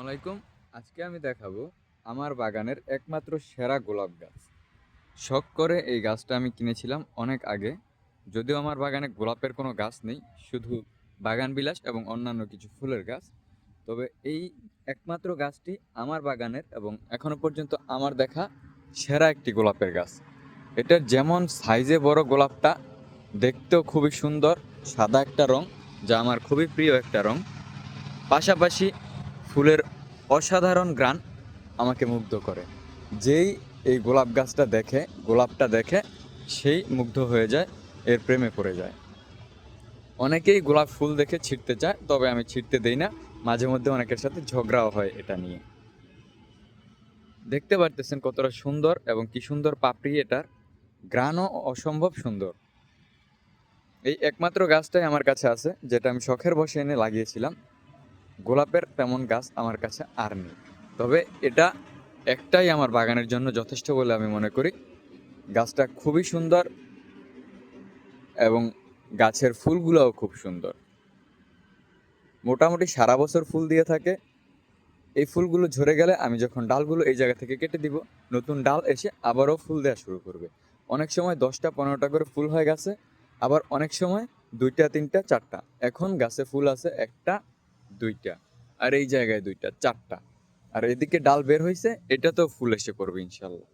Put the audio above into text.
আলাইকুম। আজকে আমি দেখাবো আমার বাগানের একমাত্র সেরা গোলাপ গাছ। শখ করে এই গাছটা আমি কিনেছিলাম অনেক আগে। যদিও আমার বাগানে গোলাপের কোনো গাছ নেই, শুধু বাগান বিলাস এবং অন্যান্য কিছু ফুলের গাছ। তবে এই একমাত্র গাছটি আমার বাগানের এবং এখনো পর্যন্ত আমার দেখা সেরা একটি গোলাপের গাছ। এটার যেমন সাইজে বড় গোলাপটা, দেখতেও খুবই সুন্দর, সাদা একটা রং, যা আমার খুবই প্রিয় একটা রং। পাশাপাশি ফুলের অসাধারণ ঘ্রাণ আমাকে মুগ্ধ করে। যেই এই গোলাপ গাছটা দেখে, গোলাপটা দেখে, সেই মুগ্ধ হয়ে যায়, এর প্রেমে পড়ে যায়। অনেকেই গোলাপ ফুল দেখে ছিঁড়তে চায়, তবে আমি ছিঁড়তে দেই না। মাঝে মধ্যে অনেকের সাথে ঝগড়াও হয় এটা নিয়ে। দেখতে পারতেছেন কতটা সুন্দর এবং কি সুন্দর পাপড়ি এটার, ঘ্রাণও অসম্ভব সুন্দর। এই একমাত্র গাছটাই আমার কাছে আছে, যেটা আমি শখের বশে এনে লাগিয়েছিলাম। গোলাপের তেমন গাছ আমার কাছে আর নেই, তবে এটা একটাই আমার বাগানের জন্য যথেষ্ট বলে আমি মনে করি। গাছটা খুবই সুন্দর এবং গাছের ফুলগুলোও খুব সুন্দর। মোটামুটি সারা বছর ফুল দিয়ে থাকে। এই ফুলগুলো ঝরে গেলে আমি যখন ডালগুলো এই জায়গা থেকে কেটে দিব, নতুন ডাল এসে আবারও ফুল দেওয়া শুরু করবে। অনেক সময় 10টা 15টা করে ফুল হয়ে গেছে, আবার অনেক সময় 2টা 3টা 4টা। এখন গাছে ফুল আছে 1টা 2টা, আর এই জায়গায় 2টা 4টা, আর এদিকে ডাল বের হয়েছে, এটাতেও ফুল এসে পড়বে ইনশাল্লাহ।